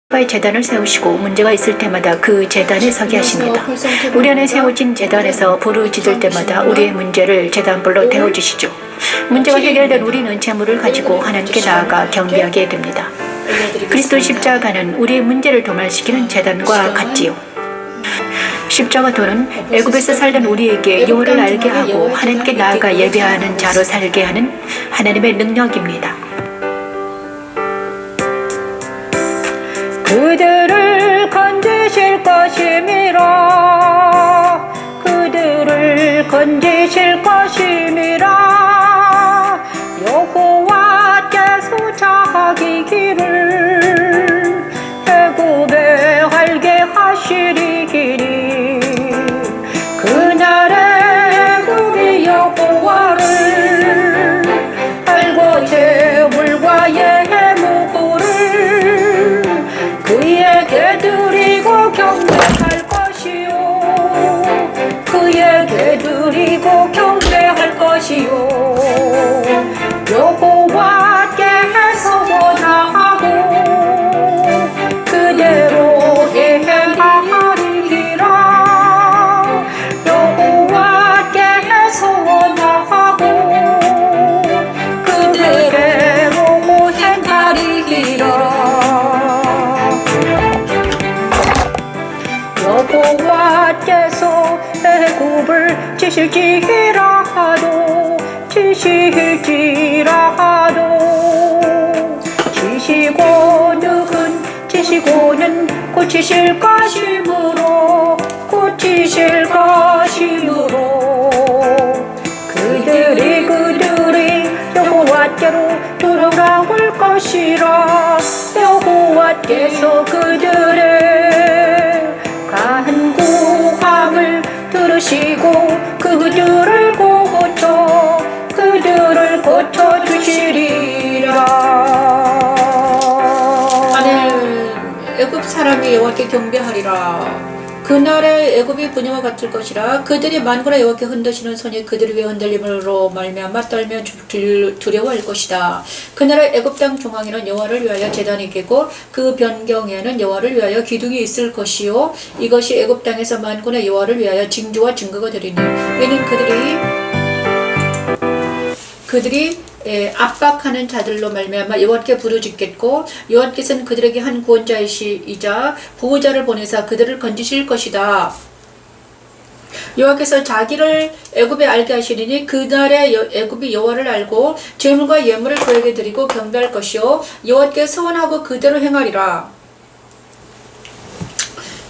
제단을 세우시고 문제가 있을 때마다 그 제단에 서게 하십니다. 우리 안에 세워진 제단에서 부르짖을 때마다 우리의 문제를 제단불로 태워주시죠. 문제가 해결된 우리는 재물을 가지고 하나님께 나아가 경배하게 됩니다. 그리스도 십자가는 우리의 문제를 도말시키는 제단과 같지요. 십자가 도는 애굽에서 살던 우리에게 여호와를 알게 하고 하나님께 나아가 예배하는 자로 살게 하는 하나님의 능력입니다. 그들을 건지실 것임이라. 그들을 건지실 것임이라. 여호와께서 자기 길을 애굽에 알게 하시리니 그날에 애굽이 여호와를 알고 재물과 예물을 그에게 드리고 경배할 것이요. 그에게 드리고 경배할 것이요. 여호와께서 원하고 그대로 행하리라. 여호와께서 원하고 그대로 행하리라. 여호와께서 애굽을 치실지라도 치시고는 고치실 것이므로 그들이 여호와께로 돌아올 것이라. 여호와께서 그들의 간구함을 들으시고 그들을 고쳐 주시리라. 애굽 사람이 여호와께 경배하리라. 그날에 애굽이 분야와 같을 것이라. 그들이 만군의 여호와께 흔드시는 손이 그들 위에 흔들림으로 말미암아 떨며 두려워할 것이다. 그날에 애굽 땅 중앙에는 여호와를 위하여 제단이 있겠고 그 변경에는 여호와를 위하여 기둥이 있을 것이요. 이것이 애굽 땅에서 만군의 여호와를 위하여 징조와 증거가 되리니 이는 그들이 압박하는 자들로 말미암아 여호와께 부르짖겠고 여호와께서는 그들에게 한 구원자이시이자 보호자를 보내사 그들을 건지실 것이다. 여호와께서 자기를 애굽에 알게 하시리니 그날에 애굽이 여호와를 알고 재물과 예물을 그에게 드리고 경배할 것이요 여호와께 서원하고 그대로 행하리라.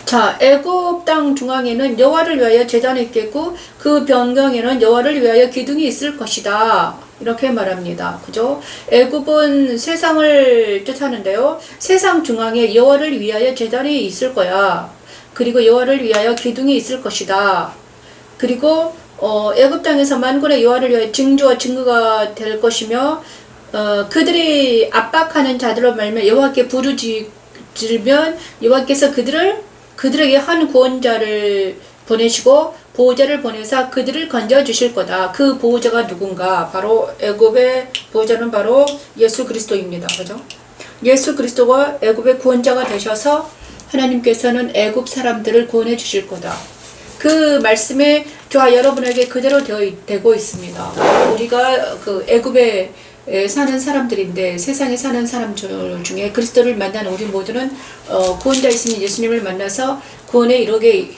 자, 애굽 땅 중앙에는 여호와를 위하여 제단이 있겠고 그 변경에는 여호와를 위하여 기둥이 있을 것이다. 이렇게 말합니다. 그죠? 애굽은 세상을 뜻하는데요. 세상 중앙에 여호와를 위하여 제단이 있을 거야. 그리고 여호와를 위하여 기둥이 있을 것이다. 그리고 애굽 땅에서 만군의 여호와를 위하여 징조와 증거가 될 것이며 그들이 압박하는 자들로 말미암아 여호와께 부르짖으면 여호와께서 그들에게 한 구원자를 보내시고 보호자를 보내사 그들을 건져주실 거다. 그 보호자가 누군가? 바로 애굽의 보호자는 바로 예수 그리스도입니다. 그죠? 예수 그리스도가 애굽의 구원자가 되셔서 하나님께서는 애굽 사람들을 구원해 주실 거다. 그 말씀이 저와 여러분에게 그대로 되고 있습니다. 우리가 그 애굽에 사는 사람들인데 세상에 사는 사람들 중에 그리스도를 만난 우리 모두는 구원자이신 예수님을 만나서 구원에 이르게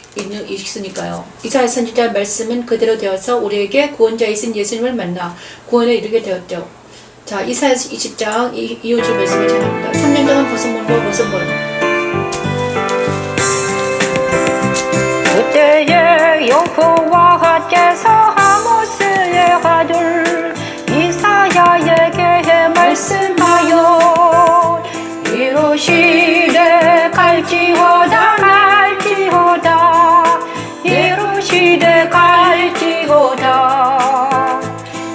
있으니까요. 이사야 선지자 말씀은 그대로 되어서 우리에게 구원자이신 예수님을 만나 구원에 이르게 되었죠. 자, 이사야 20장 이어질 말씀을 전합니다. 3년 동안 벗어물고 그때에 여호와께서 아모스의 아들 이사야에게 말씀하여 이르시되 갈지어다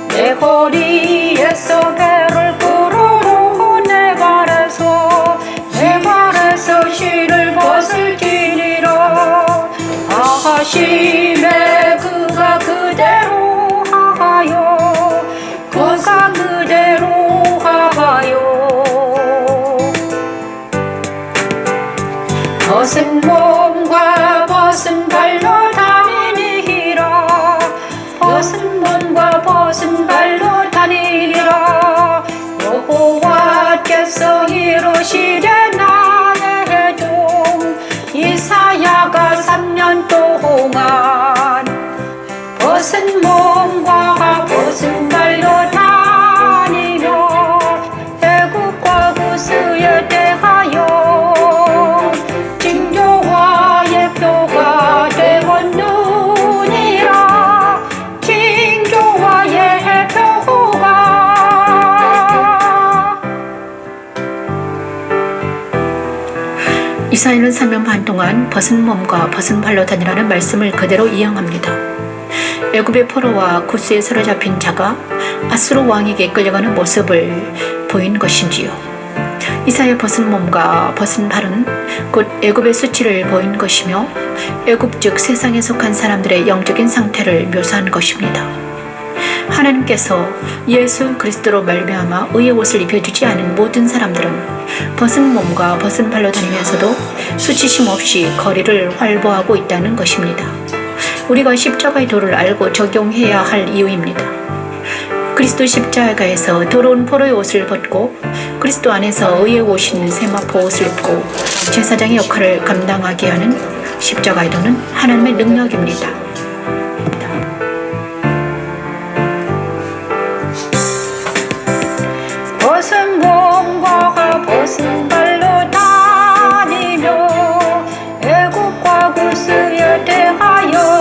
내 허리에서 배를 끌어로 내 발에서 실을 벗을지니라. 하심에 그가 그대로 하여 벗은 몸과 벗은 발로 다니니라 벗은 몸과 벗은 발로 다니리라 여호와께서 이루시되 나의 종 이사야가 3년 동안 벗은 몸과 벗은 발로 다니며 애국과 구스에 대하여 징조와 예표가 되었느니라 징조와 예표가 이사야는 3년 반 동안 벗은 몸과 벗은 발로 다니라는 말씀을 그대로 이행합니다. 애굽의 포로와 구스에 사로잡힌 자가 아수르 왕에게 끌려가는 모습을 보인 것인지요. 이사야 벗은 몸과 벗은 발은 곧 애굽의 수치를 보인 것이며 애굽 즉 세상에 속한 사람들의 영적인 상태를 묘사한 것입니다. 하나님께서 예수 그리스도로 말미암아 의의 옷을 입혀주지 않은 모든 사람들은 벗은 몸과 벗은 발로 다니면서도 수치심 없이 거리를 활보하고 있다는 것입니다. 우리가 십자가의 도를 알고 적용해야 할 이유입니다. 그리스도 십자가에서 더러운 포로의 옷을 벗고 그리스도 안에서 의의 옷인 세마포 옷을 입고 제사장의 역할을 감당하게 하는 십자가의 도는 하나님의 능력입니다. 벗은 몸과 벗은 발로 다니며 애국과 구스에 대하여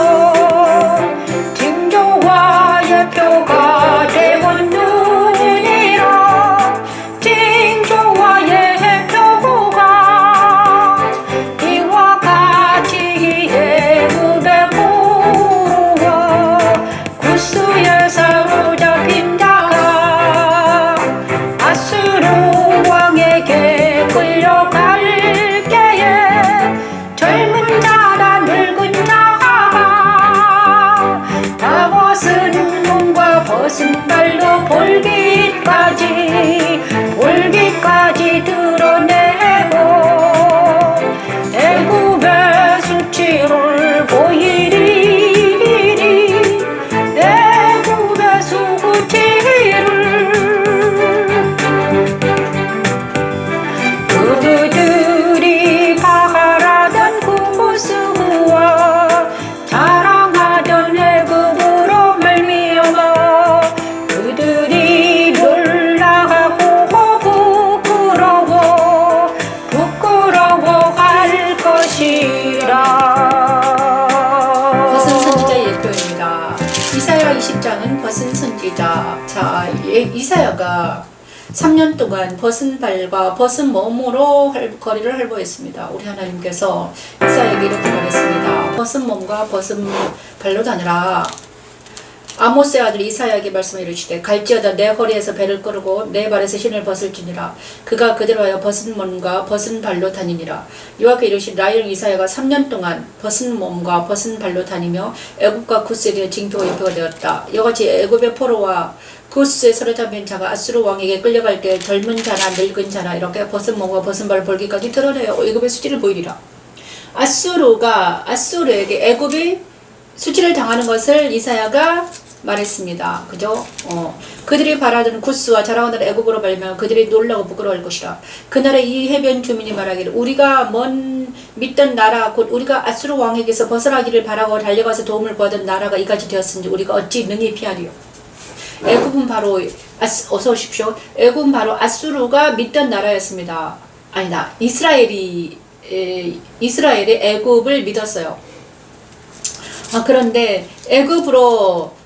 징조와 예표가 되었느니라 징조와 예표가 이와 같이 애굽의 포로와 구스에 사로잡힌 자가 아수르 왕에게 끌려갈 때에 젊은 자라 늙은 자가 다 벗은 몸과 벗은 발로 볼깃까지 드러내고 애굽의 수치를 보이리니 애굽의 수치를 그들이 바라던 구스와 자랑하던 애굽으로 말미암아 그들이 놀라고 부끄러워할 것이라. 벗은 선지자의 예표입니다. 이사야 20장은 벗은 선지자. 자, 이사야가 3년 동안 벗은 발과 벗은 몸으로 거리를 활보했습니다. 우리 하나님께서 이사야에게 이렇게 말했습니다. 벗은 몸과 벗은 발로 다니라. 아모스의 아들 이사야에게 말씀을 이르시되 갈지어다 내 허리에서 배를 끌고 내 발에서 신을 벗을지니라. 그가 그대로 하여 벗은 몸과 벗은 발로 다니니라. 여호와께 이르신 나의 이사야가 3년 동안 벗은 몸과 벗은 발로 다니며 애굽과 구스에 대한 징조와 예표가 되었다. 이같이 애굽의 포로와 구스에 사로잡힌 자가 아수르 왕에게 끌려갈 때 젊은 자나 늙은 자나 이렇게 벗은 몸과 벗은 발을 볼기까지 드러내어 애굽의 수치를 보이리라. 아수르에게 애굽이 수치를 당하는 것을 이사야가 말했습니다. 그죠? 그들이 바라던 구스와 자랑하던 애굽으로 말미암아 그들이 놀라고 부끄러워할 것이라. 그날에 이 해변 주민이 말하기를 우리가 믿던 나라 곧 우리가 아수르 왕에게서 벗어나기를 바라고 달려가서 도움을 구하던 나라가 이같이 되었은지 우리가 어찌 능히 피하리요. 애굽은 바로 어서 오십시오. 애굽은 바로 아수르가 믿던 나라였습니다. 아니다. 이스라엘이 애굽을 믿었어요. 그런데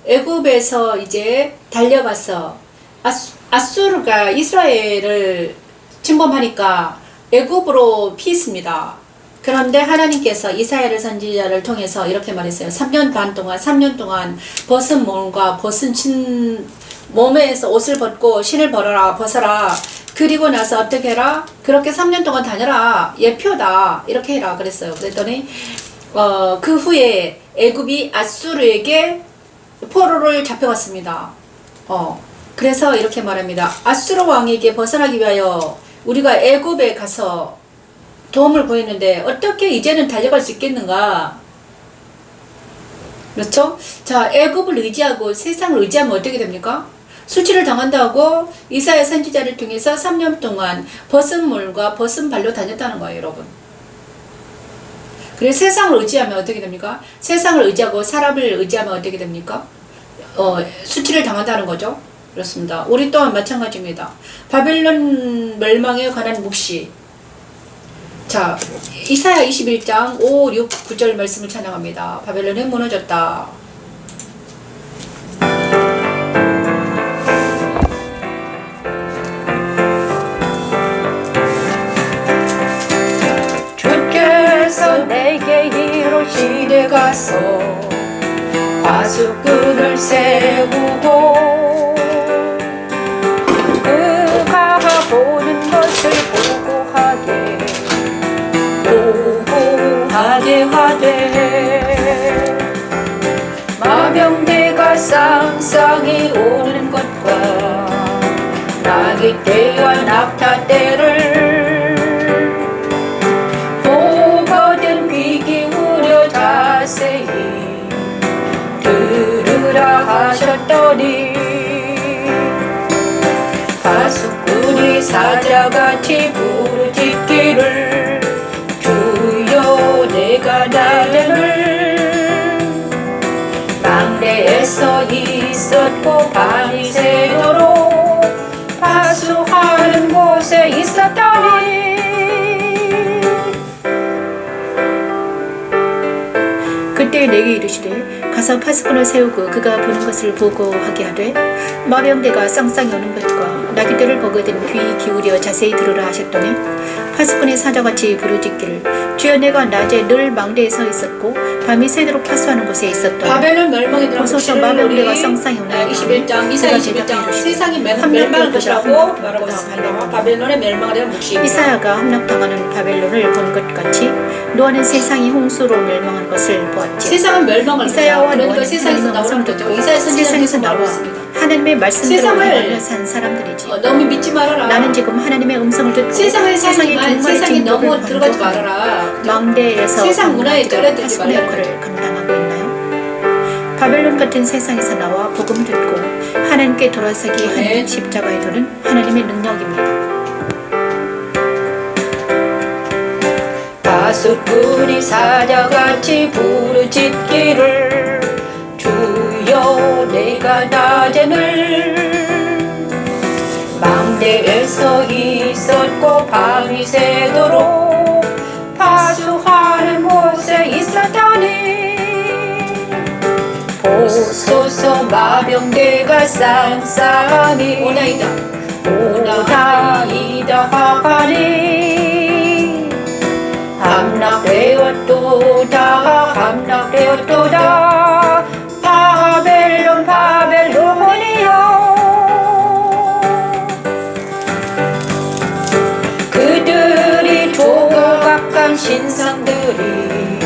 애굽에서 이제 달려가서 아수르가 이스라엘을 침범하니까 애굽으로 피했습니다. 그런데 하나님께서 이사야를 선지자를 통해서 이렇게 말했어요. 3년 동안 벗은 몸과 벗은 몸에서 옷을 벗고 신을 벗어라. 그리고 나서 어떻게 해라? 그렇게 3년 동안 다녀라. 예표다. 이렇게 해라. 그랬어요. 그랬더니 그 후에 애굽이 아수르에게 포로를 잡혀갔습니다. 그래서 이렇게 말합니다. 아수르 왕에게 벗어나기 위하여 우리가 애굽에 가서 도움을 구했는데 어떻게 이제는 달려갈 수 있겠는가? 그렇죠? 자, 애굽을 의지하고 세상을 의지하면 어떻게 됩니까? 수치를 당한다고 이사야 선지자를 통해서 3년 동안 벗은 물과 벗은 발로 다녔다는 거예요, 여러분. 그래서 세상을 의지하면 어떻게 됩니까? 세상을 의지하고 사람을 의지하면 어떻게 됩니까? 수치를 당한다는 거죠. 그렇습니다. 우리 또한 마찬가지입니다. 바벨론 멸망에 관한 묵시. 자, 이사야 21장 5, 6, 9절 말씀을 찬양합니다. 바벨론이 무너졌다. 주께서 내게 이르시되 가서 파수꾼을 세우고 그가 보는 것을 보고하게 하되 마병대가 쌍쌍이 오는 것과 나귀떼와 낙타떼를 보거든 귀 기울여 자세히 들으라 하셨더니 파수꾼이 사자같이 부르짖기를 주여 내가 나를 망대에서 있었고 밤이 새도록 파수하는 곳에 있었더니 그때 내게 이르시되 가서 파수꾼을 세우고 그가 보는 것을 보고 하게 하되 마병대가 쌍쌍이 오는 것과 나귀떼를 보거든 귀 기울여 자세히 들으라 하셨더니 파수꾼의 사자같이 부르짖기를 주여 내가 낮에 늘 망대에 서 있었고 밤이 새도록 파수하는 곳에 있었더니 바벨론 멸망에 대한 보소서 묵시를 마병대가 우리 쌍쌍이 오나이다. 21장 이사야 21장 세상이 멸망할 것이라고 말하고 있습니다. 바벨론의 멸망에 대한 묵시. 이사야가 함락당하는 바벨론을 본 것 같이 노아는 세상이 홍수로 멸망한 것을 보았지. 세상은 멸망을 이사야와 그러니까 노아는 세상에서 나오는 거죠. 이사야 세상에서 나와 있습니다. 하나님의 말씀대로 세상을 행하며 산 사람들이지. 너무 믿지 말아라. 나는 지금 하나님의 음성을 듣고 세상에 살지만 세상에 너무 들어가지 말아라. 말아라. 망대에서 세상 문화에 떨어들지 파수꾼 말아야 역할을 감당하고 있나요? 바벨론 같은 세상에서 나와 복음 듣고 하나님께 돌아서기 네. 하는 십자가의 도는 하나님의 능력입니다. 파수꾼이 사자같이 부르짖기를 주여 내가 낮에는 망대에서 있었고 밤이 새도록 파수하는 곳에 있었더니 보소서 마병대가 쌍쌍이 오나이다. 오나이다 하니 함락되었도다 바벨론 바벨론이여 그들이 조각한 신상들이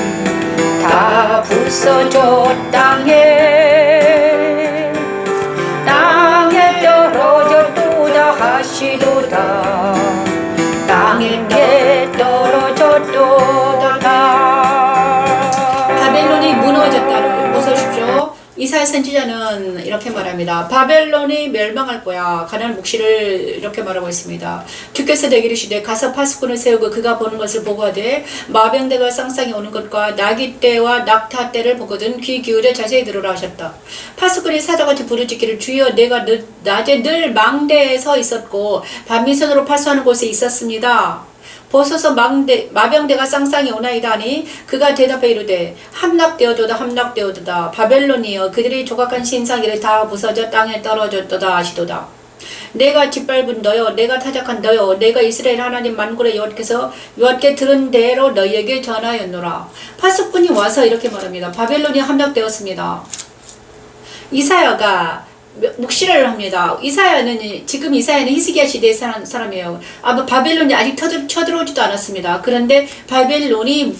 다 부서져 땅에 떨어졌도다 하시도다 땅에 떨어졌도다 바벨론이 무너졌다를 보십시오. 이사야 선지자는 이렇게 말합니다. 바벨론이 멸망할 거야. 가나안 묵시를 이렇게 말하고 있습니다. 주께서 내게 이르시되 가서 파수꾼을 세우고 그가 보는 것을 보고하되 마병대가 쌍쌍이 오는 것과 나귀떼와 낙타떼를 보거든 귀 기울여 자세히 들으라 하셨다. 파수꾼이 사자같이 부르짖기를 주여 내가 낮에 늘 망대에 서 있었고 밤이 새도록 파수하는 곳에 있었습니다. 보소서 마병대가 쌍쌍이 오나이다 하니 그가 대답해 이르되 함락되어도다 바벨론이여 그들이 조각한 신상이를 다 부서져 땅에 떨어졌도다 하시도다. 내가 짓밟은 너여 내가 타작한 너여 내가 이스라엘 하나님 만군의 여호와께 들은 대로 너희에게 전하였노라. 파수꾼이 와서 이렇게 말합니다. 바벨론이 함락되었습니다. 이사야가 묵시를 합니다. 지금 이사야는 히스기야 시대의 사람이에요. 아마 바벨론이 아직 쳐들어오지도 않았습니다. 그런데 바벨론이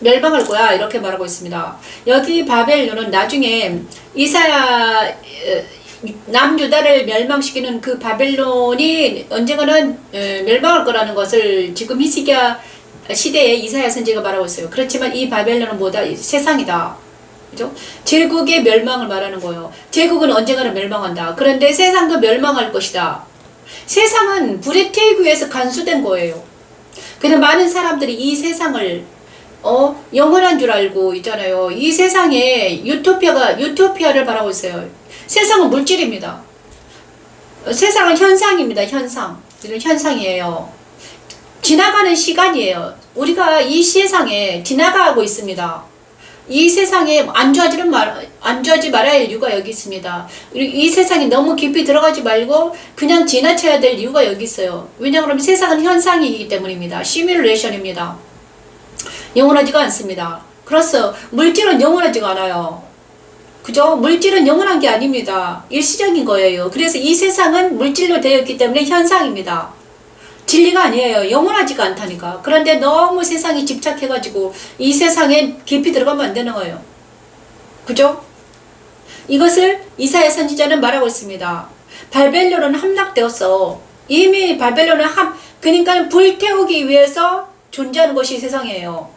멸망할 거야 이렇게 말하고 있습니다. 여기 바벨론은 나중에 이사야 남유다를 멸망시키는 그 바벨론이 언젠가는 멸망할 거라는 것을 지금 히스기야 시대에 이사야 선지가 말하고 있어요. 그렇지만 이 바벨론은 뭐다? 세상이다. 그죠? 제국의 멸망을 말하는 거예요. 제국은 언젠가는 멸망한다. 그런데 세상도 멸망할 것이다. 세상은 불의 태위에서 간수된 거예요. 근데 많은 사람들이 이 세상을 영원한 줄 알고 있잖아요. 이 세상에 유토피아를 바라고 있어요. 세상은 물질입니다. 세상은 현상입니다. 현상이에요. 지나가는 시간이에요. 우리가 이 세상에 지나가고 있습니다. 이 세상에 안주하지 말아야 할 이유가 여기 있습니다. 이 세상에 너무 깊이 들어가지 말고 그냥 지나쳐야 될 이유가 여기 있어요. 왜냐하면 세상은 현상이기 때문입니다. 시뮬레이션입니다. 영원하지가 않습니다. 그래서 물질은 영원하지가 않아요. 그죠? 물질은 영원한 게 아닙니다. 일시적인 거예요. 그래서 이 세상은 물질로 되어 있기 때문에 현상입니다. 진리가 아니에요. 영원하지가 않다니까. 그런데 너무 세상에 집착해가지고 이 세상에 깊이 들어가면 안 되는 거예요. 그죠? 이것을 이사야 선지자는 말하고 있습니다. 바벨론은 함락되었어. 이미 바벨론은 그러니까 불태우기 위해서 존재하는 것이 세상이에요.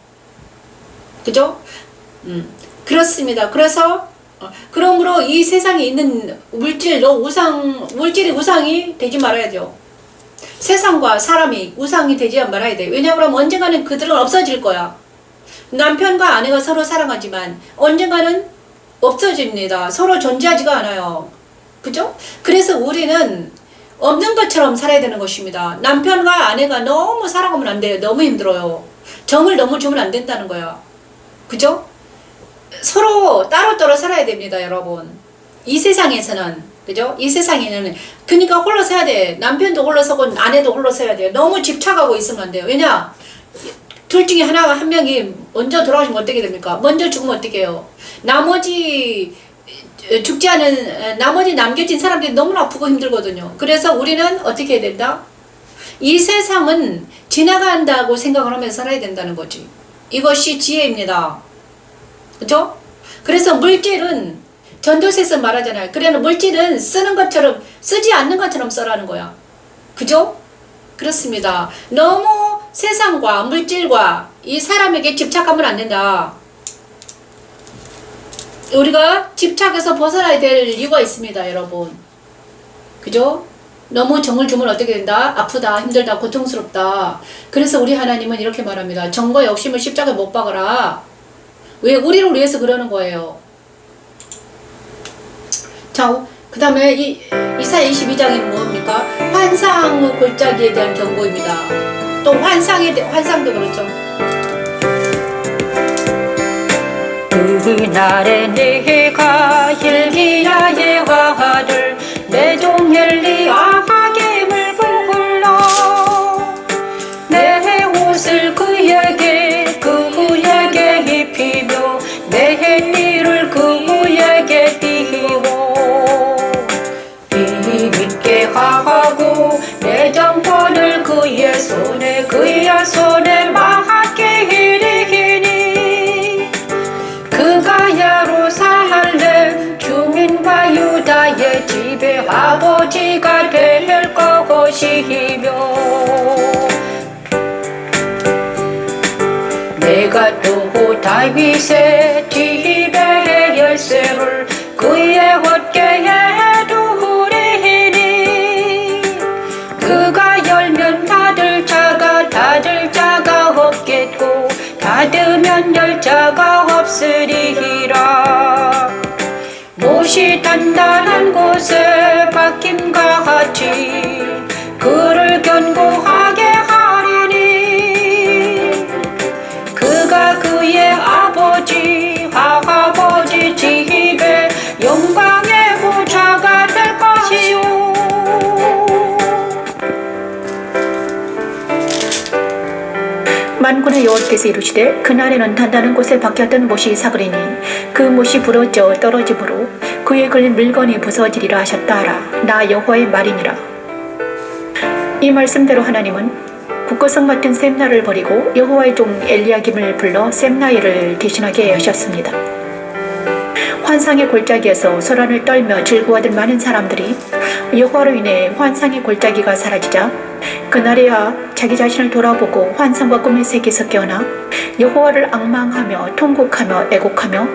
그죠? 그렇습니다. 그러므로 이 세상에 있는 물질이 우상이 되지 말아야죠. 세상과 사람이 우상이 되지 말아야 돼. 왜냐하면 언젠가는 그들은 없어질 거야. 남편과 아내가 서로 사랑하지만 언젠가는 없어집니다. 서로 존재하지가 않아요. 그죠? 그래서 우리는 없는 것처럼 살아야 되는 것입니다. 남편과 아내가 너무 사랑하면 안 돼요. 너무 힘들어요. 정을 너무 주면 안 된다는 거야. 그죠? 서로 따로따로 살아야 됩니다, 여러분. 이 세상에서는. 그죠? 이 세상에는 그러니까 홀로 서야 돼. 남편도 홀로 서고 아내도 홀로 서야 돼요. 너무 집착하고 있으면 안 돼요. 왜냐? 둘 중에 한 명이 먼저 돌아가시면 어떻게 됩니까? 먼저 죽으면 어떻게 해요? 나머지 남겨진 사람들이 너무나 아프고 힘들거든요. 그래서 우리는 어떻게 해야 된다? 이 세상은 지나간다고 생각을 하면서 살아야 된다는 거지. 이것이 지혜입니다. 그죠? 그래서 물질은 전도서에서 말하잖아요. 그래는 물질은 쓰지 않는 것처럼 써라는 거야. 그죠? 그렇습니다. 너무 세상과 물질과 이 사람에게 집착하면 안 된다. 우리가 집착해서 벗어나야 될 이유가 있습니다, 여러분. 그죠? 너무 정을 주면 어떻게 된다? 아프다, 힘들다, 고통스럽다. 그래서 우리 하나님은 이렇게 말합니다. 정과 욕심을 십자가에 못 박아라. 왜? 우리를 위해서 그러는 거예요. 자, 그 다음에 이사야 22장에는 뭡니까? 환상의 골짜기에 대한 경고입니다. 또 환상도 그렇죠. 그날에 내가 힐기야의 아들 내 종 엘리야김을 불러 내 옷을 그에게 입히며 내 띠를 그에게 띠워 힘있게 하고 내 정권을 그의 손에 맡게 이르니 그가 예루살렘 주민과 유다의 집의 아버지가 될 것이며 내가 또 다윗의 집의 열쇠를 그의 어깨에 두리니 그가 열면 닫을 자가 없겠고 닫으면 열 자가 없으리라. 못이 단단한 곳에 박힘과 같이 그를 견고하게 하리니 그가 그의 할아버지 집에 영광의 보좌가 될 것이요. 만군의 여호와께서 이르시되 그날에는 단단한 곳에 박혔던 못이 사그리니 그 못이 부러져 떨어지므로 그에 걸린 물건이 부서지리라 하셨다 하라. 나 여호와의 말이니라. 이 말씀대로 하나님은 북구성 같은 셈나를 버리고 여호와의 종 엘리야김을 불러 셈나이를 대신하게 하셨습니다. 환상의 골짜기에서 소란을 떨며 즐거워하던 많은 사람들이 여호와로 인해 환상의 골짜기가 사라지자 그날에야 자기 자신을 돌아보고 환상과 꿈의 세계에서 깨어나 여호와를 앙망하며 통곡하며 애곡하며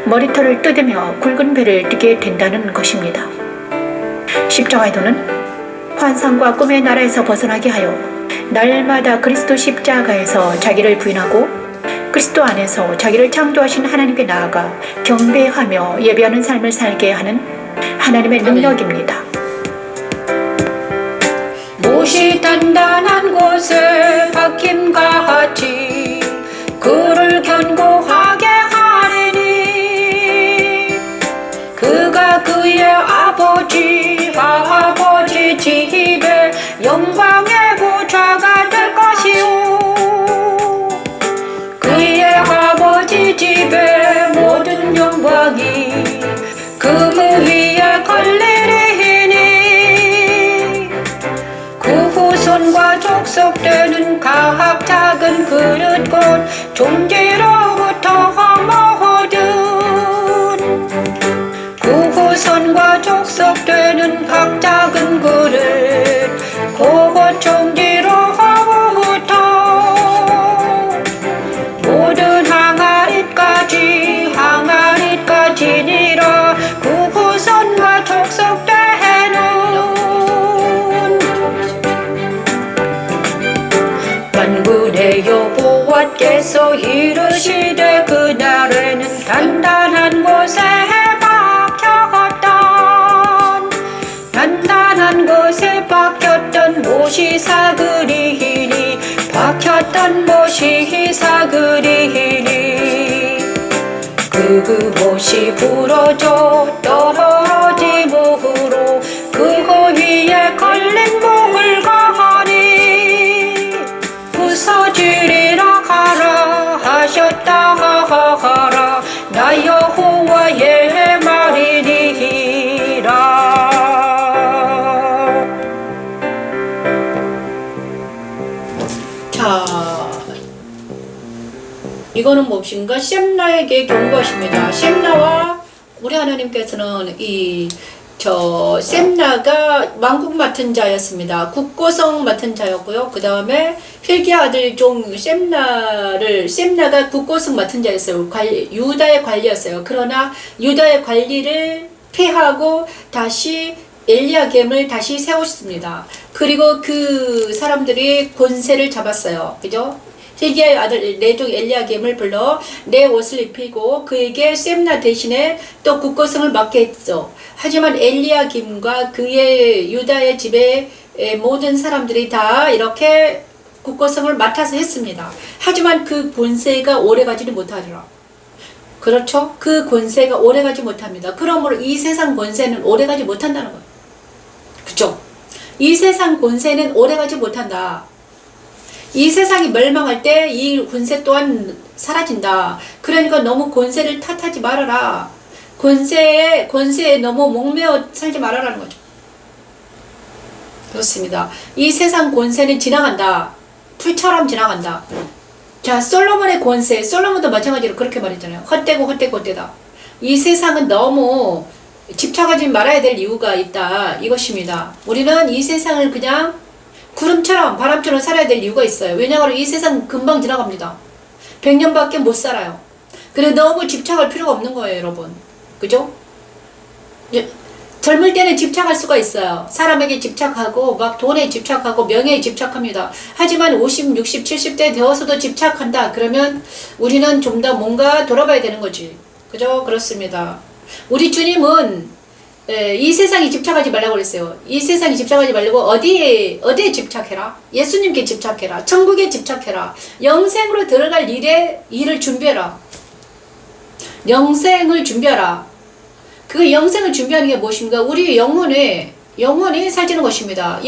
머리털을 뜯으며 굵은 배를 뜨게 된다는 것입니다. 십자가의 도는 환상과 꿈의 나라에서 벗어나게 하여 날마다 그리스도 십자가에서 자기를 부인하고 그리스도 안에서 자기를 창조하신 하나님께 나아가 경배하며 예배하는 삶을 살게 하는 하나님의 능력입니다. 못이 단단한 곳에 박힘과 같이 그를 견고하게 하리니 그가 그의 아버지 집에 영광의 보좌가 될 것이요 그의 아버지 집에 모든 영광이 그 위에 걸리리니 그 후손과 족속되는 각 작은 그릇곧 종지로부터 모든 그 후손과 족속되는 각 작은 그릇 곧 종지로부터 모든 항아리까지니라 그 후손과 족속되는 만군의 여호와께서 이르시되 그날에는 단단한 곳에 박혔던 못이 사그리니 박혔던 못이 사그리니 그 못이 부러져 떨어짐으로 그거 위에 걸린 물건이 부서지리라 하라 하셨다 하라 나 여호와의 말이니라. 이거는 무엇인가? 셈나에게 경고하십니다. 셈나와 우리 하나님께서는 셈나가 왕국 맡은 자였습니다. 국고성 맡은 자였고요. 그 다음에 hil기야 아들 종 셈나가 국고성 맡은 자였어요. 유다의 관리였어요. 그러나 유다의 관리를 폐하고 다시 엘리야겜을 다시 세웠습니다. 그리고 그 사람들이 권세를 잡았어요. 그죠? hil기야의 아들 내종 엘리야겜을 불러 내 옷을 입히고 그에게 셈나 대신에 또 국고성을 맡게 했죠. 하지만 엘리야김과 그의 유다의 집의 모든 사람들이 다 이렇게 국고성을 맡아서 했습니다. 하지만 그 권세가 오래가지는 못하리라. 그렇죠? 그 권세가 오래가지 못합니다. 그러므로 이 세상 권세는 오래가지 못한다는 거예요. 그죠? 이 세상 권세는 오래가지 못한다. 이 세상이 멸망할 때 이 권세 또한 사라진다. 그러니까 너무 권세를 탓하지 말아라. 권세에 너무 목매어 살지 말아라는 거죠. 그렇습니다. 이 세상 권세는 지나간다. 풀처럼 지나간다. 자, 솔로몬의 권세, 솔로몬도 마찬가지로 그렇게 말했잖아요. 헛되다. 이 세상은 너무 집착하지 말아야 될 이유가 있다. 이것입니다. 우리는 이 세상을 그냥 구름처럼 바람처럼 살아야 될 이유가 있어요. 왜냐하면 이 세상 금방 지나갑니다. 100년밖에 못 살아요. 그래 너무 집착할 필요가 없는 거예요, 여러분. 그죠? 젊을 때는 집착할 수가 있어요. 사람에게 집착하고 막 돈에 집착하고 명예에 집착합니다. 하지만 50, 60, 70대 되어서도 집착한다. 그러면 우리는 좀 더 뭔가 돌아봐야 되는 거지. 그죠? 그렇습니다. 우리 주님은 이 세상에 집착하지 말라고 그랬어요. 이 세상에 집착하지 말고 어디에 집착해라? 예수님께 집착해라. 천국에 집착해라. 영생으로 들어갈 일을 준비해라. 영생을 준비하라. 그 영생을 준비하는 게 무엇입니까? 우리 영혼이 살지는 것입니다.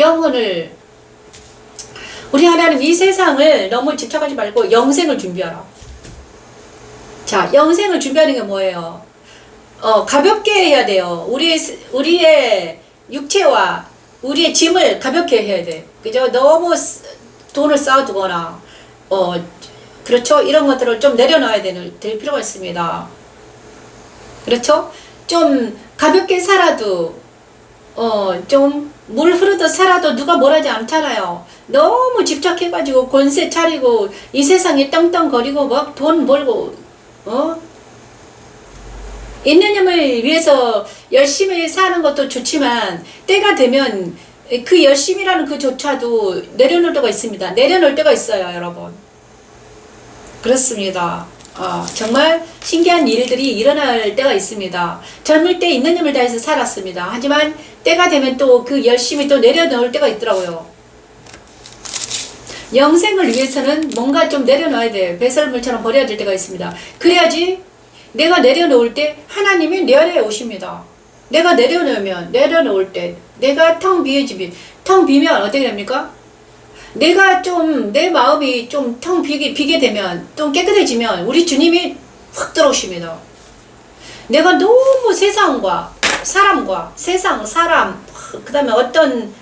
우리 하나님 이 세상을 너무 집착하지 말고 영생을 준비하라. 자, 영생을 준비하는 게 뭐예요? 가볍게 해야 돼요. 우리의 육체와 우리의 짐을 가볍게 해야 돼. 그죠? 너무 돈을 쌓아두거나, 그렇죠? 이런 것들을 좀 내려놔야 될 필요가 있습니다. 그렇죠? 좀 가볍게 살아도 좀 물 흐르듯 살아도 누가 뭐라지 않잖아요. 너무 집착해가지고 권세 차리고 이 세상에 떵떵거리고 막 돈 벌고 있는 힘을 위해서 열심히 사는 것도 좋지만 때가 되면 그 열심이라는 그조차도 내려놓을 때가 있습니다. 내려놓을 때가 있어요, 여러분. 그렇습니다. 정말 신기한 일들이 일어날 때가 있습니다. 젊을 때 있는 힘을 다해서 살았습니다. 하지만 때가 되면 또 그 열심히 또 내려놓을 때가 있더라고요. 영생을 위해서는 뭔가 좀 내려놔야 돼요. 배설물처럼 버려질 때가 있습니다. 그래야지 내가 내려놓을 때 하나님이 내 안에 오십니다. 내가 내려놓을 때 내가 텅 비면 어떻게 됩니까? 내가 좀 내 마음이 좀 텅 비게 되면 좀 깨끗해지면 우리 주님이 확 들어오십니다. 내가 너무 세상과 사람과 세상 사람 그 다음에 어떤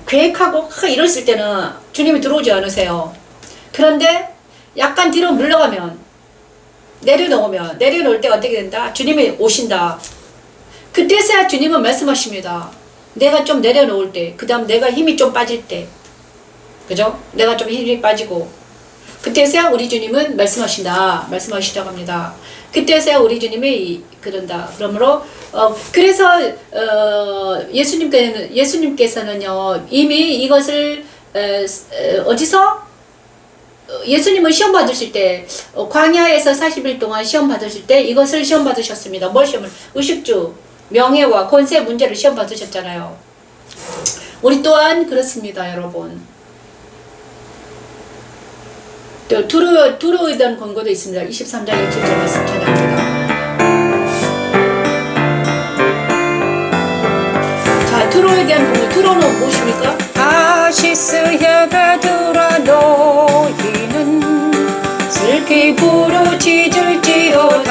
계획하고 이랬을 때는 주님이 들어오지 않으세요. 그런데 약간 뒤로 물러가면 내려놓을 때 어떻게 된다? 주님이 오신다. 그때서야 주님은 말씀하십니다. 내가 좀 내려놓을 때, 그 다음 내가 힘이 좀 빠질 때, 그죠? 내가 좀 힘이 빠지고 그때서야 우리 주님은 말씀하시다고 합니다. 그때서야 우리 주님이 그런다. 그러므로 그래서 예수님께서는요 이미 이것을 어디서 예수님은 시험 받으실 때 광야에서 40일 동안 시험 받으실 때 이것을 시험 받으셨습니다. 뭘 시험을? 의식주, 명예와 권세 문제를 시험 받으셨잖아요. 우리 또한 그렇습니다, 여러분. 또 두로에 대한 권고도 있습니다. 23장 27절 말씀 전합니다. 자, 두로에 대한 권고. 두로는 무엇입니까? 아시스에게 들어 너희는 슬피 부르짖을지어다.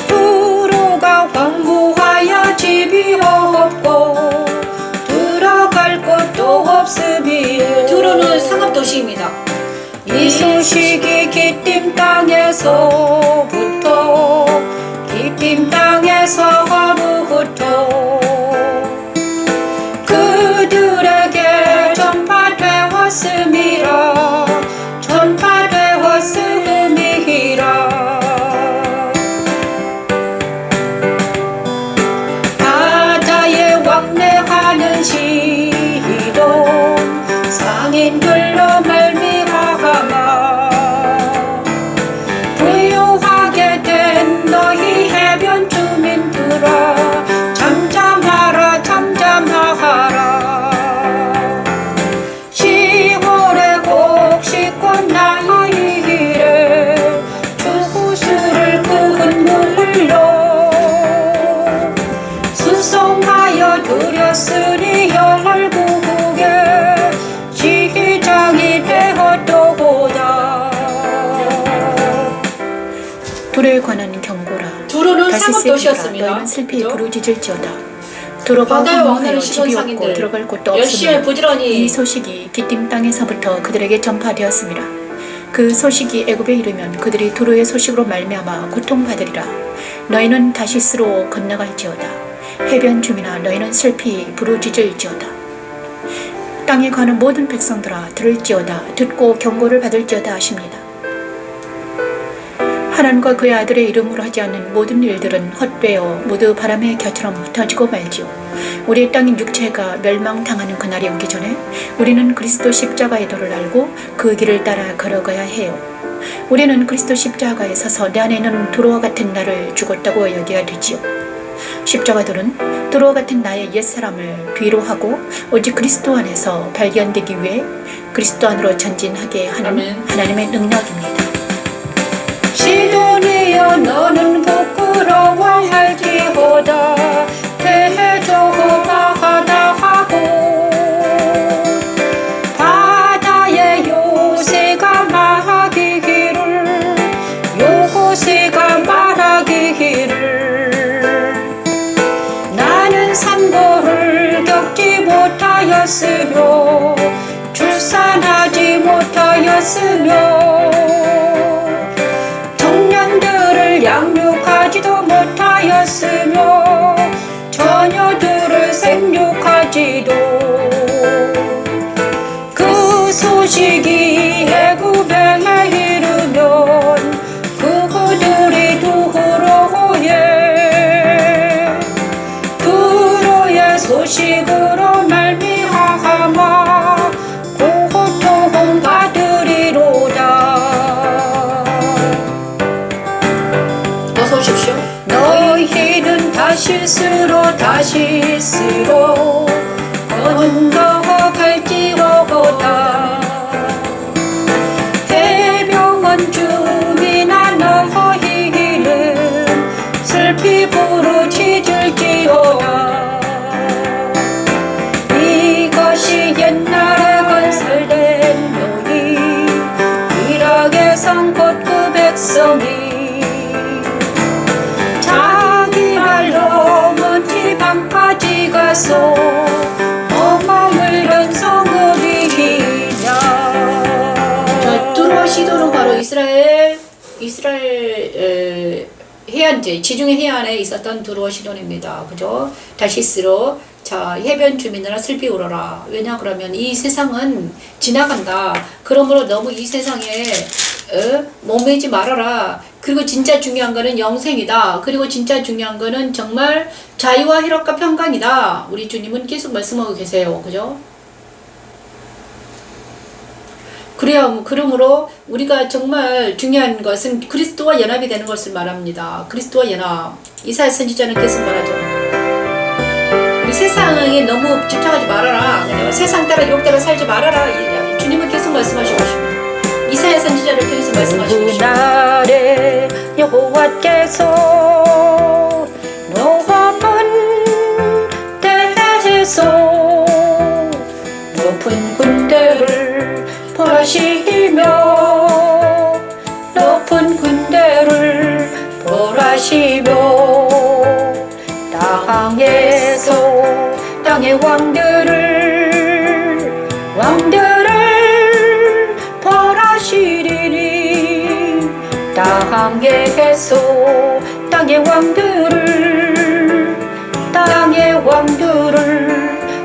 두로가 황무하여 집이 없고 들어갈 곳도 없으니. 두로는 상업도시입니다. 이 소식이 기띔 땅에서부터 그들에게 전파되었음이라. 바다에 왕래하는 시돈 상인들로 말미암아 부유하게 된 너희 해변 주민들아 잠잠하라. 시월에 곡식꽃 나이에 주구수를 그은 물로 수송하여 드렸으니 열국에 시장이 되었도다. 두로에 관한 경고라. 두로는 다시 상업도시였습니다. 너희는 슬피 그죠? 부르짖을지어다. 두로가 바다에 황무하여 왕래하는 집이 없고 시돈상인들 들어갈 곳도 열심히 없으며 부지런히 이 소식이 기띔 땅에서부터 그들에게 전파되었습니다. 그 소식이 애굽에 이르면 그들이 두로의 소식으로 말미암아 고통받으리라. 너희는 다시스로 건너갈지어다. 해변 주민아 너희는 슬피 부르짖을지어다. 땅에 가는 모든 백성들아 들을지어다. 듣고 경고를 받을지어다 하십니다. 하나님과 그의 아들의 이름으로 하지 않는 모든 일들은 헛되어 모두 바람의 겨처럼 흩어지고 말지요. 우리의 땅인 육체가 멸망당하는 그날이 오기 전에 우리는 그리스도 십자가의 도를 알고 그 길을 따라 걸어가야 해요. 우리는 그리스도 십자가에 서서 내 안에 있는 두로와 같은 나를 죽었다고 여겨야 되지요. 십자가들은 두로와 같은 나의 옛사람을 뒤로 하고 오직 그리스도 안에서 발견되기 위해 그리스도 안으로 전진하게 하는 아멘. 하나님의 능력입니다. 시돈이여 너는 부끄러워할지어다. 대저마하다하고 바다에 요새가 말하기를 나는 산고를 겪지 못하였으며 출산하지 못하였으며 청년들을 다시 쓰러 건너갈지어보다 해병원 주민아 너희는 슬피 부르짖을지어다 이것이 옛날에 건설된 묘이 이락의 성 곧 그 백성이 자기 발로 먼지 방까지 가서 어머물던 성읍이냐. 자, 두로와 시도는 바로 이스라엘 해안제 지중해 해안에 있었던 두로와 시돈입니다. 그죠? 다시스로 자 해변 주민들아 슬피 울어라. 왜냐 그러면 이 세상은 지나간다. 그러므로 너무 이 세상에 목매지 말아라. 그리고 진짜 중요한 거는 영생이다. 그리고 진짜 중요한 거는 정말 자유와 희락과 평강이다. 우리 주님은 계속 말씀하고 계세요. 그죠? 그러므로 우리가 정말 중요한 것은 그리스도와 연합이 되는 것을 말합니다. 그리스도와 연합. 이사야 선지자는 계속 말하죠. 우리 세상에 너무 집착하지 말아라. 세상 따라 유혹 따라 살지 말아라. 주님은 계속 말씀하시고 계십니다. 이사야 선지자를 통해서 말씀하시고 계십니다. 그날에 여호와께서 노하문 대에서 높은 군대를 벌하시며 높은 군대를 벌하시며 땅의 왕들을 벌하시리니 땅에서 땅의 왕들을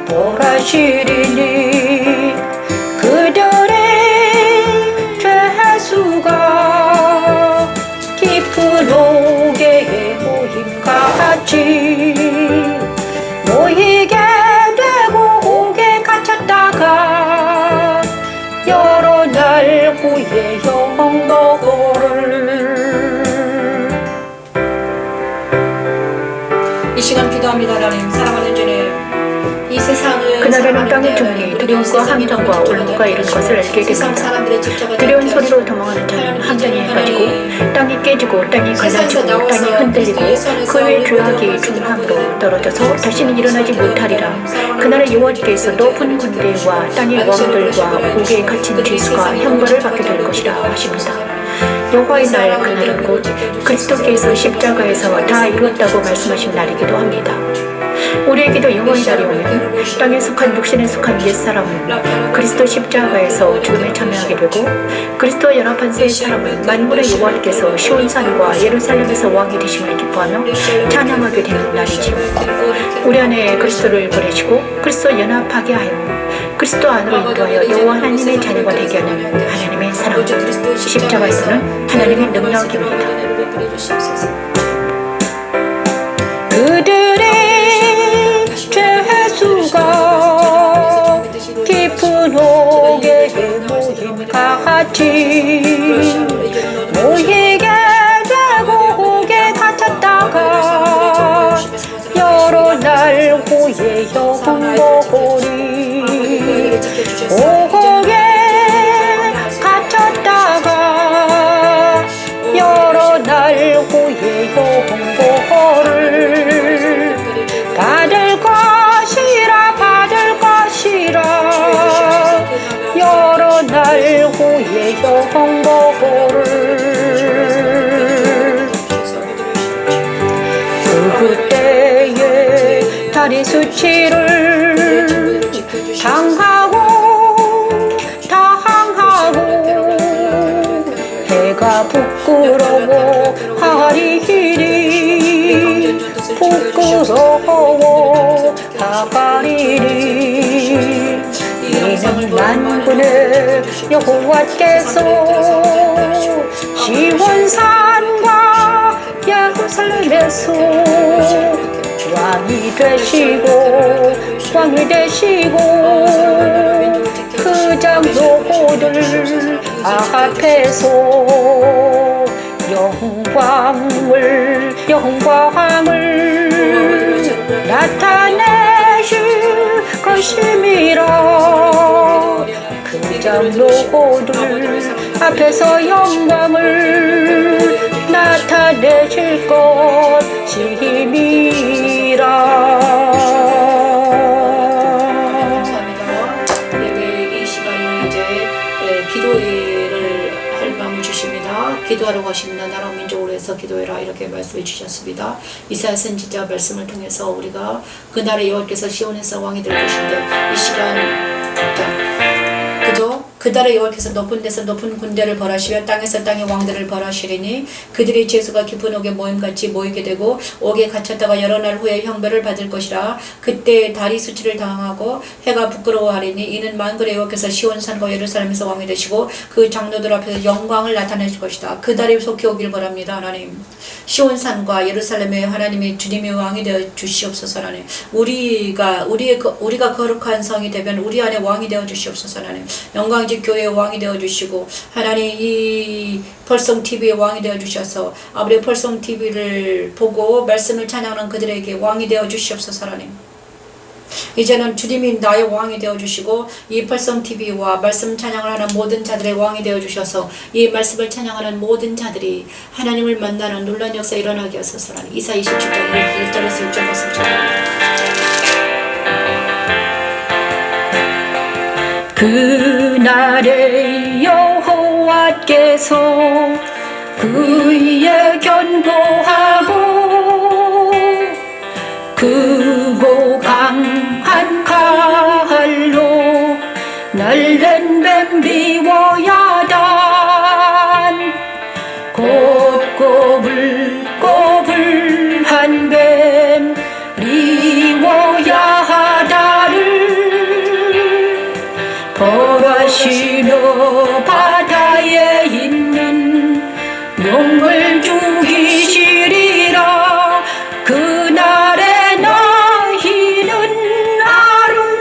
벌하시리니 그들의 죄수가 깊은 옥의 모임같이 모이게 되고 옥에 갇혔다가 여러 날 후에 영광을. 이 시간 기도합니다. 하나님 사랑하는 주님 이 세상을 그날에는 땅의 주민이 두려움과 함정과 올무가 이른 것을 알게 됩니다. 두려운 소리로 도망하는 자는 함정에 빠지고 땅이 깨지고 땅이 갈라지고 땅이 흔들리고 그 위에 죄악이 중함으로 떨어져서 다시는 일어나지 못하리라. 그날에 여호와께서 높은 군대와 땅의 왕들과 옥에 갇힌 죄수가 형벌을 받게 될 것이라 하십니다. 여호와의 날 그날은 곧 그리스도께서 십자가에서 다 이루었다고 말씀하신 날이기도 합니다. 우리에게도 여호와의 날이 오면 땅에 속한 육신에 속한 옛사람은 그리스도 십자가에서 죽음에 참여하게 되고 그리스도와 연합한 새 사람은 만군의 여호와께서 시온산과 예루살렘에서 왕이 되심을 기뻐하며 찬양하게 되는 날이지요. 우리 안에 그리스도를 보내시고 그리스도와 연합하게 하여 그리스도 안으로 인도하여 여호와 하나님의 자녀가 되게 하는 하나님의 사랑, 십자가에서는 하나님의 능력입니다. 그들의 죄수가 깊은 옥의 모임같이 모이게 되고 옥에 갇혔다가 여러 날 후에 영원히 옥에 갇혔다가 여러 날 후에 영원을 받을 것이라 여러 날 후에 영원을 그때에 다리 수치를 당하고 해가 부끄러워 하리니 부끄러워 하리니 이는 만군의 여호와께서 시온산과 예루살렘에서 왕이 되시고 그 장로들 앞에서 영광을 나타내실 것임이라. 그 장로고들 앞에서 영광을 나타내실 것임이라. 이 시간은 이제 기도회를 할 마음을 주십니다. 기도하러 가십니다. 나라 민족으로 해서 기도해라 이렇게 말씀해 주셨습니다. 이사야 선지자 말씀을 통해서 우리가 그날의 여호와께서 시온에서 왕이 될 것인데 이 시간 그죠? 그달의 여호와께서 높은 데서 높은 군대를 벌하시며 땅에서 땅의 왕들을 벌하시리니 그들이 죄수가 깊은 옥에 모임같이 모이게 되고 옥에 갇혔다가 여러 날 후에 형벌을 받을 것이라. 그때 달이 수치를 당하고 해가 부끄러워하리니 이는 만군의 여호와께서 시온산과 예루살렘에서 왕이 되시고 그 장로들 앞에서 영광을 나타내실 것이다. 그 달이 속히 오길 바랍니다. 하나님, 시온산과 예루살렘에 하나님이 주님의 왕이 되어 주시옵소서. 하나님, 우리가 거룩한 성이 되면 우리 안에 왕이 되어 주시옵소서. 하나님, 영광 교회의 왕이 되어주시고 하나님 이 펄성TV의 왕이 되어주셔서 아버지 펄성TV를 보고 말씀을 찬양하는 그들에게 왕이 되어주시옵소서. 하나님, 이제는 주님이 나의 왕이 되어주시고 이 펄성TV와 말씀 찬양을 하는 모든 자들의 왕이 되어주셔서 이 말씀을 찬양하는 모든 자들이 하나님을 만나는 놀라운 역사 일어나게 하소서. 하나님, 이사 27장 1절에서 6절 말씀 찬양합니다. 그날에 여호와께서 그의 견고하고 크고 강한 칼로 날랜 뱀 리워야단 곧 꼬불꼬불한 뱀 리워야다를 벌하시며 바다에 있는 용을 죽이시리라. 그날에 너희는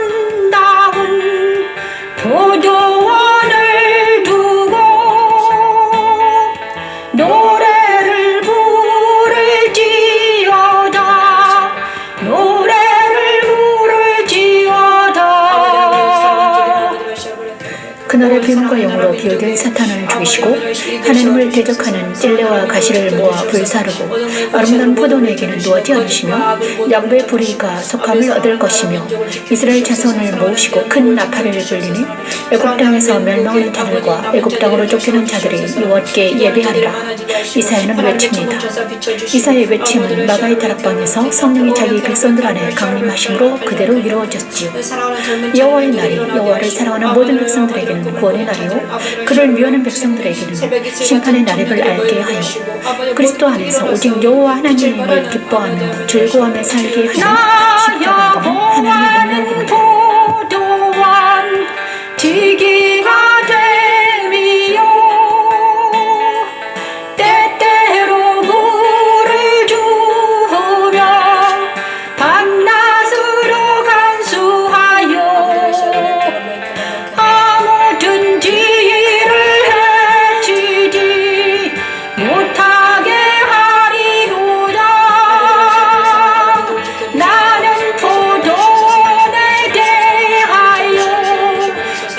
아름다운 포도원을 두고 노래를 부를지어다. 노래를 부를지어다. 그날의 뱀과 영으로 비유된 사탄을 죽이시고 하나님을 대적하는 찔레와 가시를 모아 불사르고 아름다운 포도내에게는 누워지 않으시며 양배 부리가 속함을 얻을 것이며 이스라엘 자손을 모으시고 큰 나팔을 불리니 애굽 땅에서 멸망하는 자들과 애굽 땅으로 쫓기는 자들이 여호와께 예배하리라. 이사야는 외칩니다. 이사야의 외침은 마가의 다락방에서 성령이 자기 백성들 안에 강림하심으로 그대로 이루어졌지요. 여호와의 날이 여호와를 사랑하는 모든 백성들에게는 구원의 날이요 그를 위하는 백성들에게는 심판의 날임을 알게 하여 그리스도 안에서 오직 여호와 하나님을 기뻐하며 즐거워하며 살게 하는 십자가가 하나님의 능력입니다. 지기가 됨이요 때때로 물을 주며 밤낮으로 간수하여 아무든지 일을 해치지 못하게 하리로다. 나는 포도원에 대하여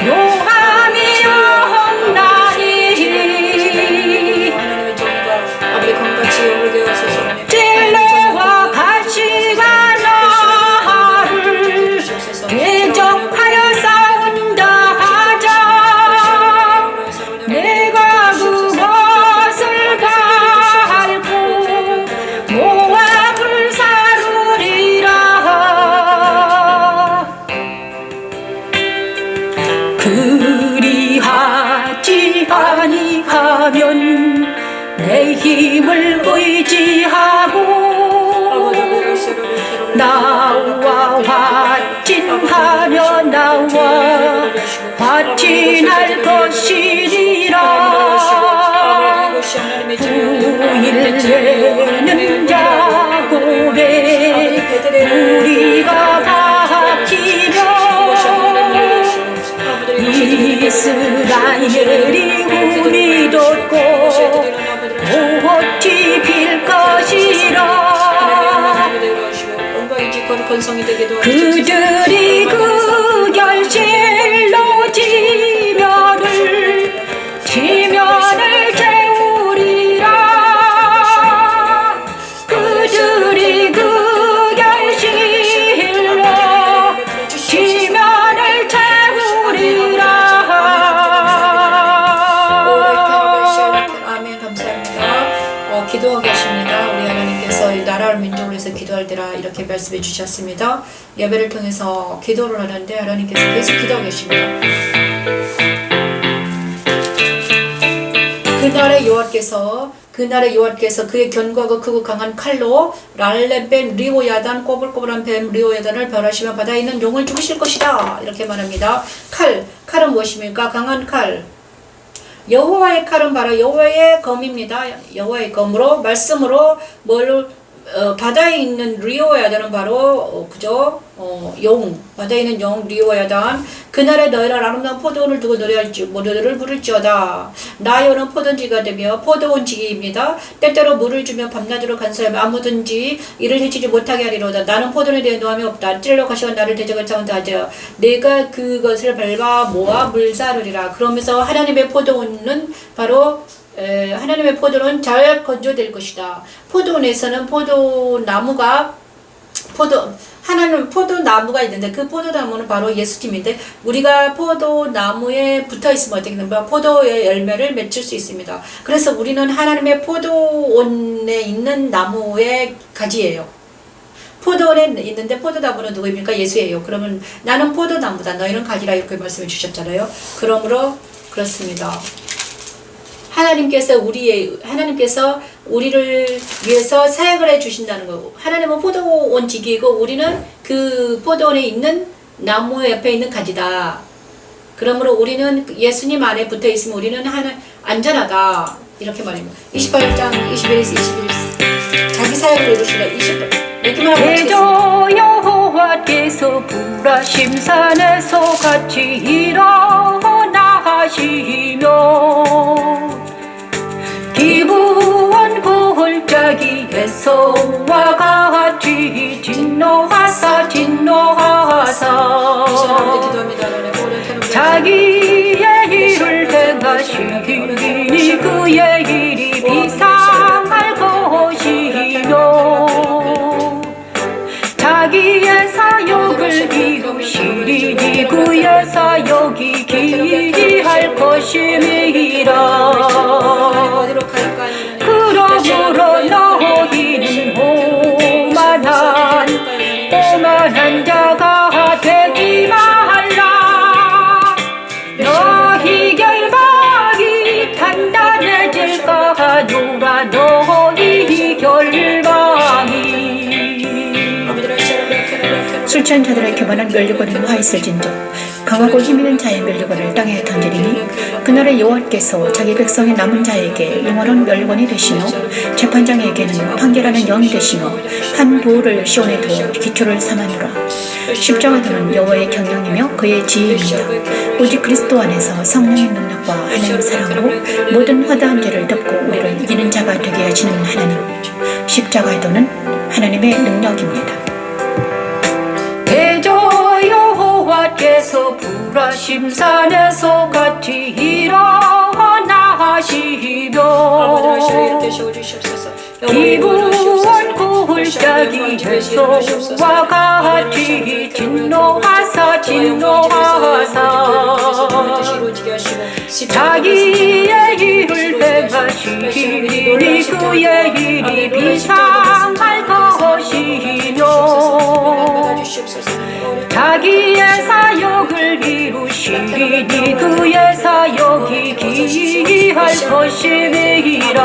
용함이 없나니 찔레와 가시가 나를 대적하여 싸운다 하자. 내가 그것을 밟고 모압을 사르리라. 그리하지 아니하면 내 힘을 의지하고 나와 화친하며 나와 화친할 것이니라. 부일되는 야곱에 우리가 박히며 이스라엘이 우리 돋고 옷이 필 것이라. 번성이 되게 그들이 그 결실로 지면을 채우리라. 그들이 그 결실로 지면을 채우리라. 아멘. 감사합니다. 기도하고 계십니다. 우리 하나님께서 이 나라를 민족을 위해서 기도할 때라 이렇게 말씀해 주셨습니다. 예배를 통해서 기도를 하는데 하나님께서 계속 기도하고 계십니다. 그날의 여호와께서 그의 견고하고 크고 강한 칼로 랄렘뱀 리오야단 꼬불꼬불한 뱀 리오야단을 벌하시며 바다에 있는 용을 죽이실 것이다. 이렇게 말합니다. 칼은 무엇입니까? 강한 칼. 여호와의 칼은 바로 여호와의 검입니다. 여호와의 검으로 말씀으로 바다에 있는 리오야단은 바로 그죠? 용, 바다에 있는 용 리오야단. 그날에 너희를 아름다운 포도원을 두고 노래할지 노래를 부를지어다. 나여는 포도원지기가 되며 포도원지기입니다. 때때로 물을 주며 밤낮으로 간수하며 아무든지 이를 해치지 못하게 하리로다. 나는 포도원에 대해 노함이 없다. 찔러 가시고 나를 대적을 차원다 하자. 내가 그것을 밟아 모아 물사르리라. 그러면서 하나님의 포도원은 바로 하나님의 포도는 잘 건조될 것이다. 포도원에서는 하나님 포도나무가 있는데 그 포도나무는 바로 예수님인데 우리가 포도나무에 붙어 있으면 어떻게 됩니까? 포도의 열매를 맺을 수 있습니다. 그래서 우리는 하나님의 포도원에 있는 나무의 가지예요. 포도원에 있는데 포도나무는 누구입니까? 예수예요. 그러면 나는 포도나무다. 너희는 가지라 이렇게 말씀해 주셨잖아요. 그러므로 그렇습니다. 하나님께서 우리를 위해서 사역을 해 주신다는 거고, 하나님은 포도원 지기이고 우리는 그 포도원에 있는 나무 옆에 있는 가지다. 그러므로 우리는 예수님 안에 붙어 있으면 우리는 안전하다. 이렇게 말합니다. 28장 21에서 21 자기 사역을 읽으시래. 28 이렇게만 하고 대저 여호와께서 불화심산에서 같이 일어나 하시며 기부원 골짜기에서와 같이 진노하사 자기의 일을 행하시니 그의 일이 비상할 것이며 자기의 사역을 이루시니 그의 사역이 기이할 것임이라. 그러므로 너희는 오만한 자가 되지 말라. 너희 결박이 단단해질까 하노라. 너희 결박이. 술 취한 자들의 교만한 멸류관은 화 있을진저 강하고 힘있는 자의 멸류관을 땅에 던지리니 그날의 여호와께서 자기 백성의 남은 자에게 영원한 멸류관이 되시며 재판장에게는 판결하는 영이 되시며 한 돌을 시온에 두어 기초를 삼아노라. 십자가도는 여호와의 경영이며 그의 지혜입니다. 오직 그리스도 안에서 성령의 능력과 하나님 사랑으로 모든 허다한 죄를 덮고 우리를 이기는 자가 되게 하시는 하나님. 십자가의 도는 하나님의 능력입니다. 대저 여호와께서 불화심산에서 같이 일어나 하시며 기부원 골짜기에서와 같이 진노하사 자기의 일을 행하시니 그의 일이 비상할 것이며 자기의 사역을 이루시니 그의 사역이 기이할 것임이라.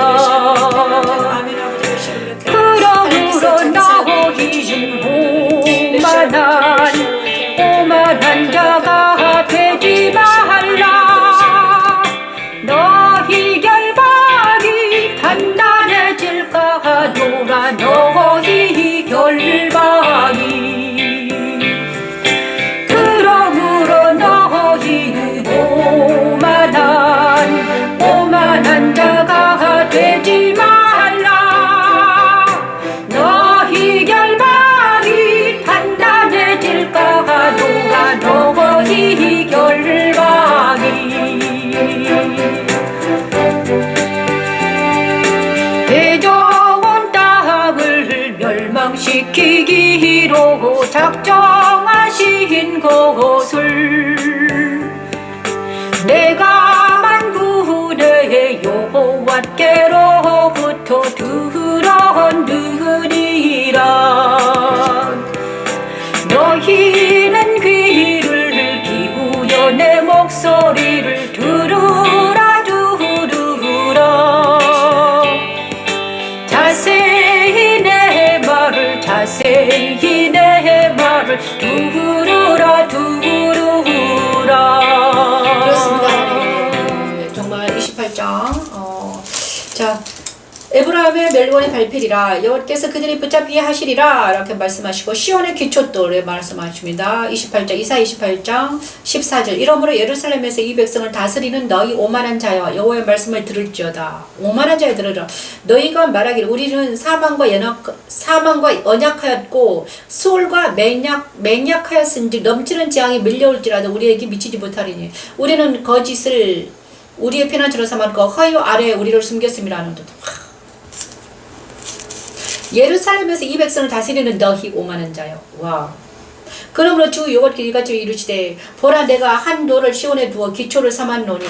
그러므로 너희는 오만한 자가 되지 말라. 너희 결박이 단단해질까 하노라. 너희 결박이. 그러므로 너희는 오만한 자가 되지 말라. 여호와께로부터 들었느니라. 너희는 귀를 기울여 내 목소리를 들으라 들으라. 자세히 내 말을 자세히 내 말을 들으라 들으라. 그렇습니다. 네, 정말 28장. 자, 에브라임의 멸관의 발필이라 여호와께서 그들이 붙잡히게 하시리라 이렇게 말씀하시고 시온의 기초돌에 말씀하십니다. 28장 이사 28장 14절 이러므로 예루살렘에서 이 백성을 다스리는 너희 오만한 자여 여호와의 말씀을 들을지어다. 오만한 자여 들으라. 너희가 말하기를 우리는 사망과 언약하였고 수월과 맹약하였은즉 넘치는 재앙이 밀려올지라도 우리에게 미치지 못하리니 우리는 거짓을 우리의 피난처로 삼았고 허유 아래에 우리를 숨겼음이라 하는도다. 예루살렘에서 이 백성을 다스리는 너희 오만한 자여. 와. 그러므로 주 여호와께서 이같이 이르시되 보라 내가 한 돌을 시온에 두어 기초를 삼았노니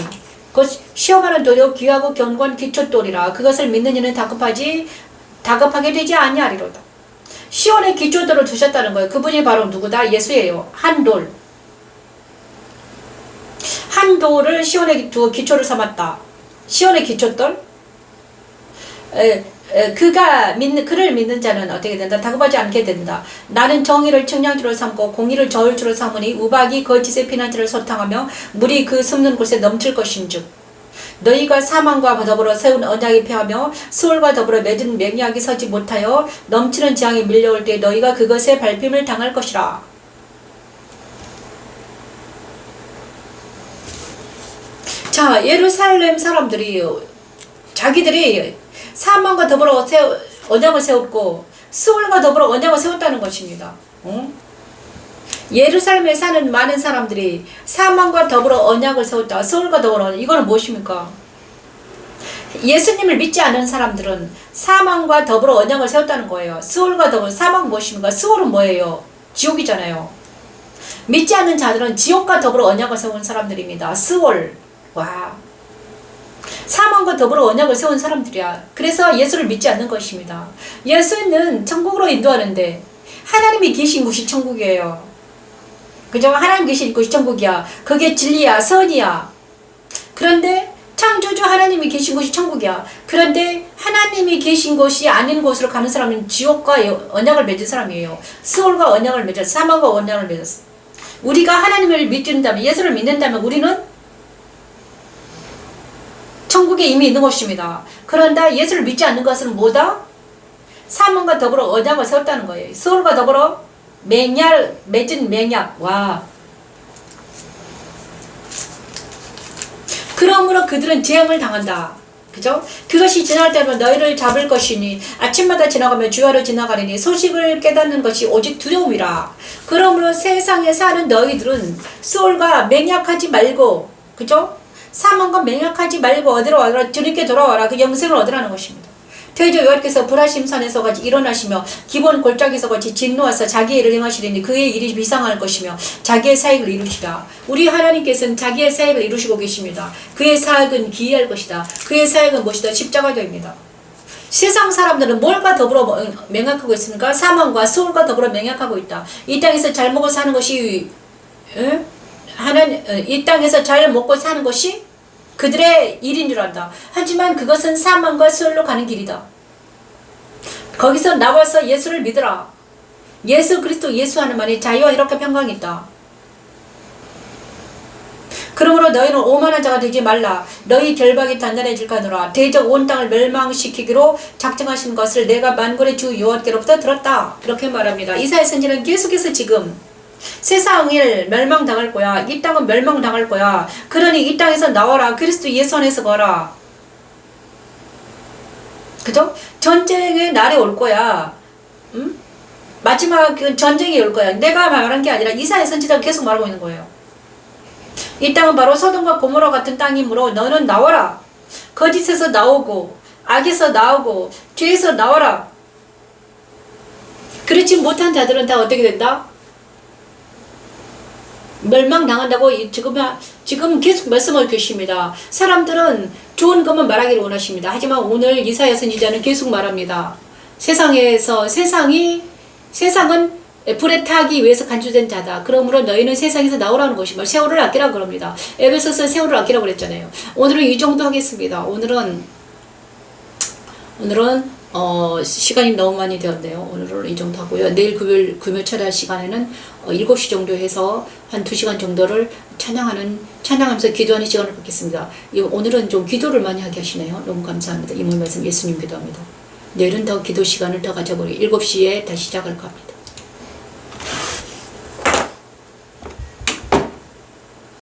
곧 시험하는 돌이요 귀하고 견고한 기초돌이라. 그것을 믿는 이는 다급하게 되지 아니하리로다. 시온에 기초돌을 두셨다는 거예요. 그분이 바로 누구다? 예수예요. 한 돌. 한 돌을 시온에 두어 기초를 삼았다. 시온의 기초돌? 그를 믿는 자는 어떻게 된다? 다급하지 않게 된다. 나는 정의를 측량주로 삼고 공의를 저울주로 삼으니 우박이 거짓의 피난처를 소탕하며 물이 그 숨는 곳에 넘칠 것인즉 너희가 사망과 더불어 세운 언약이 패하며 수월과 더불어 맺은 맹약이 서지 못하여 넘치는 재앙이 밀려올 때 너희가 그것에 밟힘을 당할 것이라. 자, 예루살렘 사람들이 자기들이 사망과 더불어 언약을 세웠고 수월과 더불어 언약을 세웠다는 것입니다. 예루살렘에 사는 많은 사람들이 사망과 더불어 언약을 세웠다. 수월과 더불어 이거는 무엇입니까? 예수님을 믿지 않는 사람들은 사망과 더불어 언약을 세웠다는 거예요. 수월과 더불어 사망은 무엇입니까? 수월은 뭐예요? 지옥이잖아요. 믿지 않는 자들은 지옥과 더불어 언약을 세운 사람들입니다. 수월. 와. 사망과 더불어 언약을 세운 사람들이야. 그래서 예수를 믿지 않는 것입니다. 예수는 천국으로 인도하는데 하나님이 계신 곳이 천국이에요. 그죠? 하나님 계신 곳이 천국이야. 그게 진리야, 선이야. 그런데 창조주 하나님이 계신 곳이 천국이야. 그런데 하나님이 계신 곳이 아닌 곳으로 가는 사람은 지옥과 언약을 맺은 사람이에요. 수월과 언약을 맺었어. 사망과 언약을 맺었어. 우리가 하나님을 믿는다면, 예수를 믿는다면 우리는 천국에 이미 있는 것입니다. 그런데 예수를 믿지 않는 것은 뭐다? 사망과 더불어 언약을 세웠다는 거예요. 수월과 더불어 맺은 맹약. 와. 그러므로 그들은 재앙을 당한다. 그죠? 그것이 지날 때면 너희를 잡을 것이니 아침마다 지나가며 주야로 지나가리니 소식을 깨닫는 것이 오직 두려움이라. 그러므로 세상에 사는 너희들은 수월과 맹약하지 말고, 그죠? 사망과 맹약하지 말고 어디로 와라? 주님께 돌아와라. 그 영생을 얻으라는 것입니다. 대저 여호와께서 불하심산에서 같이 일어나시며 기본 골짜기에서 같이 진노하사 자기의 일을 행하시리니 그의 일이 비상할 것이며 자기의 사역을 이루시라. 우리 하나님께서는 자기의 사역을 이루시고 계십니다. 그의 사역은 기이할 것이다. 그의 사역은 무엇이다? 십자가도입니다. 세상 사람들은 뭘과 더불어 맹약하고 있습니까? 사망과 수월과 더불어 맹약하고 있다. 이 땅에서 잘 먹고 사는 것이 이 땅에서 잘 먹고 사는 것이 그들의 일인 줄 안다. 하지만 그것은 사망과 수월로 가는 길이다. 거기서 나와서 예수를 믿으라. 예수 그리스도 예수 하는 말이 자유와 이렇게 평강이 있다. 그러므로 너희는 오만한 자가 되지 말라. 너희 결박이 단단해질까노라. 대적 온 땅을 멸망시키기로 작정하신 것을 내가 만군의 주 여호와께로부터 들었다. 그렇게 말합니다. 이사야 선지자는 계속해서 지금 세상을 멸망당할 거야. 이 땅은 멸망당할 거야. 그러니 이 땅에서 나와라. 그리스도 예수 안에서 거라. 그죠? 전쟁의 날이 올 거야. 마지막 전쟁이 올 거야. 내가 말한 게 아니라 이사야 선지자가 계속 말하고 있는 거예요. 이 땅은 바로 소돔과 고모라 같은 땅이므로 너는 나와라. 거짓에서 나오고 악에서 나오고 죄에서 나와라. 그렇지 못한 자들은 다 어떻게 된다? 멸망당한다고 지금 계속 말씀을 주십니다. 사람들은 좋은 것만 말하기를 원하십니다. 하지만 오늘 이사야 선지자는 계속 말합니다. 세상은 불에 타기 위해서 간주된 자다. 그러므로 너희는 세상에서 나오라는 것이며 세월을 아끼라 그럽니다. 에베소서 세월을 아끼라고 그랬잖아요. 오늘은 이 정도 하겠습니다. 오늘은 시간이 너무 많이 되었네요. 오늘은 이 정도 하고요. 내일 금요철 시간에는 7시 정도 해서 한 2시간 정도를 찬양하면서 기도하는 시간을 갖겠습니다. 오늘은 좀 기도를 많이 하게 하시네요. 너무 감사합니다. 이 말씀 예수님 기도합니다. 내일은 더 기도 시간을 더 가져보리 7시에 다시 시작할 겁니다.